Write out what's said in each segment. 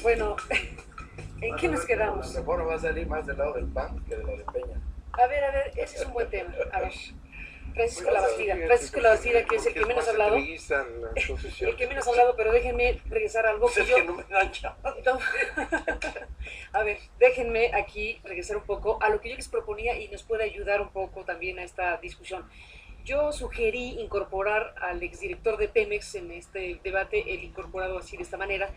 Bueno, ¿en qué nos quedamos? La reforma va a salir más del lado del PAN que de la de Peña. A ver, ese es un buen tema. A ver, Francisco Labastida, que es el que menos ha hablado. El que menos ha hablado, pero déjenme regresar a algo que yo... no me dan chance. A ver, déjenme aquí regresar un poco a lo que yo les proponía y nos puede ayudar un poco también a esta discusión. Yo sugerí incorporar al exdirector de Pemex en este debate, el incorporado así de esta manera,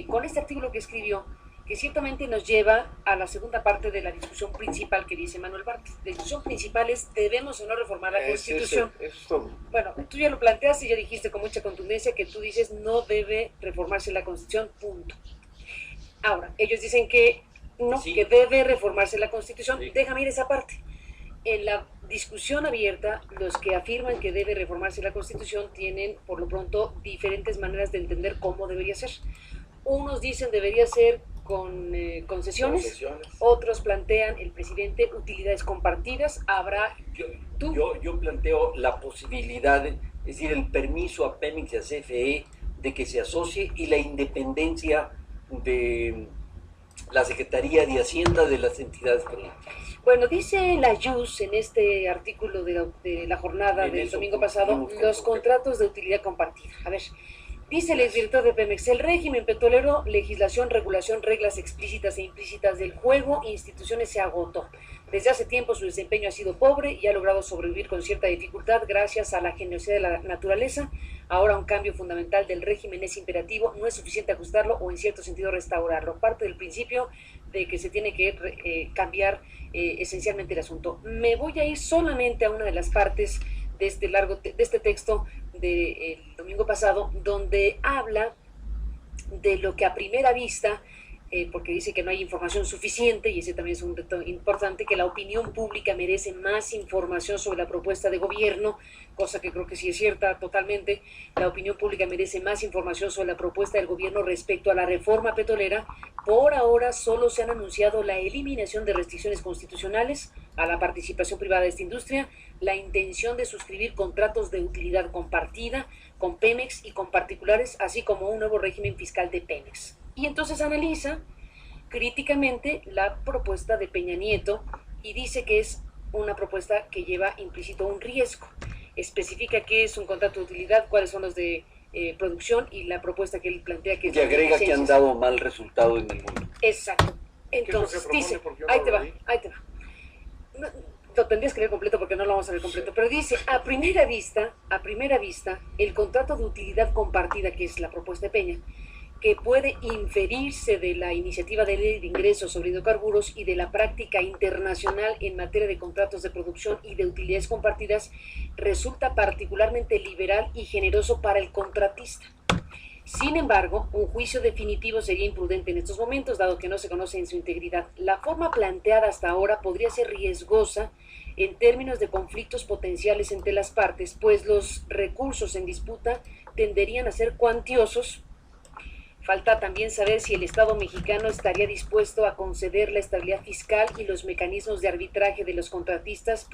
con este artículo que escribió, que ciertamente nos lleva a la segunda parte de la discusión principal que dice Manuel Bartlett. La discusión principal es, ¿debemos o no reformar la Constitución? Eso es todo. Bueno, tú ya lo planteaste y ya dijiste con mucha contundencia que tú dices no debe reformarse la Constitución, punto. Ahora, ellos dicen que no, sí, que debe reformarse la Constitución. Sí. Déjame ir a esa parte. En la discusión abierta, los que afirman que debe reformarse la Constitución tienen, por lo pronto, diferentes maneras de entender cómo debería ser. Unos dicen debería ser con concesiones, otros plantean el presidente utilidades compartidas. Habrá... Yo planteo la posibilidad, es decir, el permiso a Pemex y a CFE de que se asocie y la independencia de la Secretaría de Hacienda de las entidades productivas. Bueno, dice la JUS en este artículo de la jornada del domingo pasado, los contratos de utilidad compartida. A ver, dice el exdirector de Pemex, el régimen petrolero, legislación, regulación, reglas explícitas e implícitas del juego, instituciones se agotó. Desde hace tiempo su desempeño ha sido pobre y ha logrado sobrevivir con cierta dificultad gracias a la generosidad de la naturaleza. Ahora un cambio fundamental del régimen es imperativo, no es suficiente ajustarlo o en cierto sentido restaurarlo. Parte del principio de que se tiene que cambiar esencialmente el asunto. Me voy a ir solamente a una de las partes de este texto del domingo pasado, donde habla de lo que a primera vista, porque dice que no hay información suficiente, y ese también es un reto importante, que la opinión pública merece más información sobre la propuesta de gobierno, cosa que creo que sí es cierta totalmente. La opinión pública merece más información sobre la propuesta del gobierno respecto a la reforma petrolera. Por ahora solo se han anunciado la eliminación de restricciones constitucionales a la participación privada de esta industria, la intención de suscribir contratos de utilidad compartida con Pemex y con particulares, así como un nuevo régimen fiscal de Pemex. Y entonces analiza críticamente la propuesta de Peña Nieto y dice que es una propuesta que lleva implícito un riesgo. Especifica qué es un contrato de utilidad, cuáles son los de producción y la propuesta que él plantea que es... Y agrega que han dado mal resultado en el mundo. Exacto. Entonces dice, ahí te va. No, lo tendrías que leer completo porque no lo vamos a leer completo, pero dice, a primera vista, el contrato de utilidad compartida, que es la propuesta de Peña, que puede inferirse de la iniciativa de ley de ingresos sobre hidrocarburos y de la práctica internacional en materia de contratos de producción y de utilidades compartidas, resulta particularmente liberal y generoso para el contratista. Sin embargo, un juicio definitivo sería imprudente en estos momentos, dado que no se conoce en su integridad. La forma planteada hasta ahora podría ser riesgosa en términos de conflictos potenciales entre las partes, pues los recursos en disputa tenderían a ser cuantiosos. Falta también saber si el Estado mexicano estaría dispuesto a conceder la estabilidad fiscal y los mecanismos de arbitraje de los contratistas,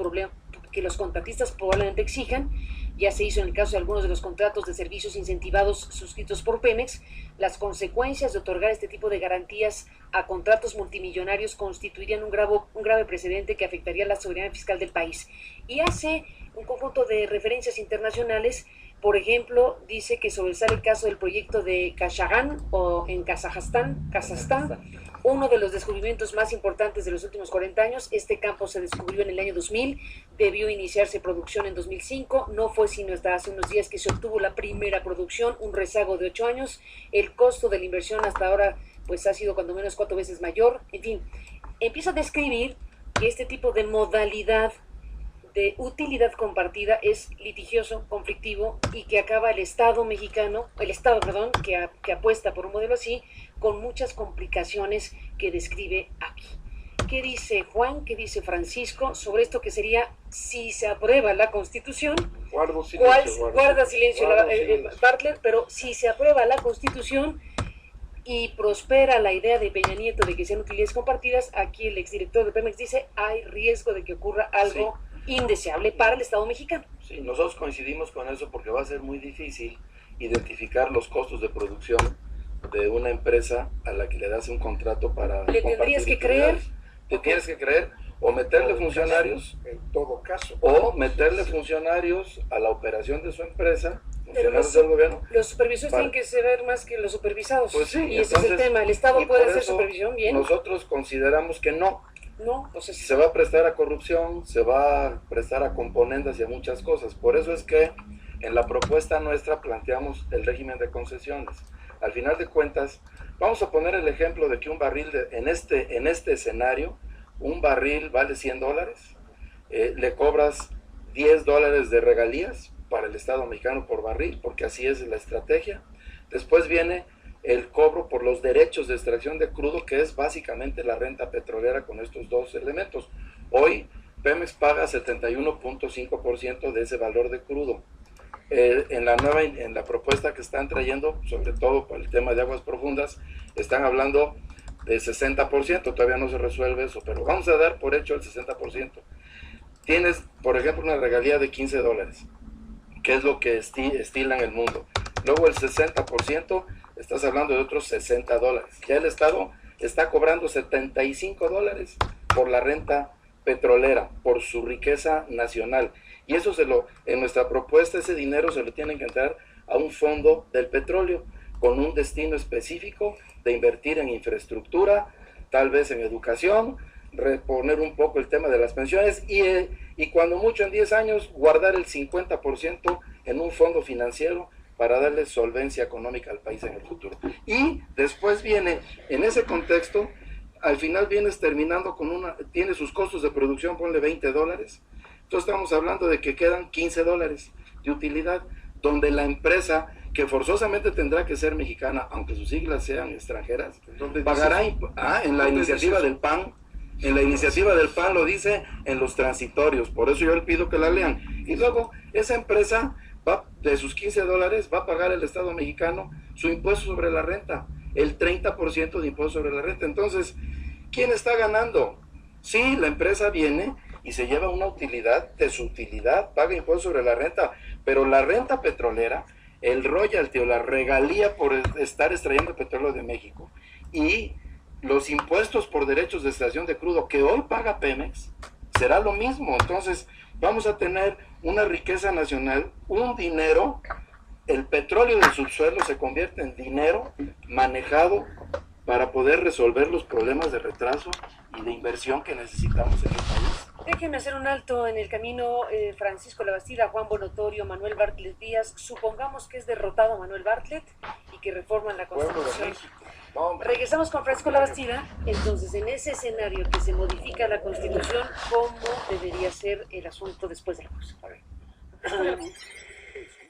que los contratistas probablemente exijan. Ya se hizo en el caso de algunos de los contratos de servicios incentivados suscritos por Pemex. Las consecuencias de otorgar este tipo de garantías a contratos multimillonarios constituirían un grave precedente que afectaría la soberanía fiscal del país. Y hace un conjunto de referencias internacionales. Por ejemplo, dice que sobresale el caso del proyecto de Kashagan o en Kazajstán, uno de los descubrimientos más importantes de los últimos 40 años. Este campo se descubrió en el año 2000, debió iniciarse producción en 2005, no fue sino hasta hace unos días que se obtuvo la primera producción, un rezago de 8 años. El costo de la inversión hasta ahora pues ha sido cuando menos 4 veces mayor. En fin, empieza a describir que este tipo de modalidad de utilidad compartida es litigioso, conflictivo y que acaba el Estado, que apuesta por un modelo así, con muchas complicaciones que describe aquí. ¿Qué dice Juan? ¿Qué dice Francisco sobre esto que sería si se aprueba la Constitución? Guarda silencio, Bartlett, pero si se aprueba la Constitución y prospera la idea de Peña Nieto de que sean utilidades compartidas, aquí el exdirector de Pemex dice hay riesgo de que ocurra algo indeseable para el Estado mexicano. Sí, nosotros coincidimos con eso porque va a ser muy difícil identificar los costos de producción de una empresa a la que le das un contrato para Le tendrías que compartir creer. utilidades. Te tienes que creer, o meterle funcionarios, En todo caso. o meterle funcionarios a la operación de su empresa, Pero funcionarios del gobierno. los supervisores Para- tienen que saber más que los supervisados. Pues sí, y ese es el entonces, tema. ¿El Estado y puede por hacer eso supervisión bien? Nosotros consideramos que no. No, pues es... Se va a prestar a corrupción, se va a prestar a componendas y a muchas cosas. Por eso es que en la propuesta nuestra planteamos el régimen de concesiones. Al final de cuentas, vamos a poner el ejemplo de que un barril, en este escenario, un barril vale $100, le cobras $10 de regalías para el Estado mexicano por barril, porque así es la estrategia. Después viene el cobro por los derechos de extracción de crudo, que es básicamente la renta petrolera con estos dos elementos. Hoy Pemex paga 71.5% de ese valor de crudo. En la propuesta que están trayendo, sobre todo para el tema de aguas profundas, están hablando de 60%, todavía no se resuelve eso, pero vamos a dar por hecho el 60%. Tienes, por ejemplo, una regalía de $15, que es lo que estila en el mundo. Luego el 60%, estás hablando de otros $60. Ya el Estado está cobrando $75 por la renta petrolera, por su riqueza nacional. Y eso en nuestra propuesta, ese dinero se lo tienen que entrar a un fondo del petróleo, con un destino específico de invertir en infraestructura, tal vez en educación, reponer un poco el tema de las pensiones y cuando mucho en 10 años guardar el 50% en un fondo financiero para darle solvencia económica al país en el futuro. Y después viene, en ese contexto, al final vienes terminando con tiene sus costos de producción, ponle $20. Entonces estamos hablando de que quedan $15 de utilidad, donde la empresa, que forzosamente tendrá que ser mexicana, aunque sus siglas sean extranjeras, pagará en la iniciativa del PAN. En la iniciativa del PAN lo dice en los transitorios, por eso yo le pido que la lean. Y luego esa empresa de sus $15 va a pagar el Estado mexicano su impuesto sobre la renta, el 30% de impuesto sobre la renta. Entonces, ¿quién está ganando? Sí, la empresa viene y se lleva una utilidad de su utilidad, paga impuesto sobre la renta, pero la renta petrolera, el royalty o la regalía por estar extrayendo petróleo de México y los impuestos por derechos de extracción de crudo que hoy paga Pemex, será lo mismo. Entonces vamos a tener una riqueza nacional, un dinero, el petróleo del subsuelo se convierte en dinero manejado para poder resolver los problemas de retraso y de inversión que necesitamos en el país. Déjenme hacer un alto en el camino, Francisco Labastida, Juan Bonotorio, Manuel Bartlett Díaz. Supongamos que es derrotado Manuel Bartlett y que reforman la Constitución. Regresamos con Francisco Labastida. Entonces, en ese escenario que se modifica la Constitución, ¿cómo debería ser el asunto después de la pausa?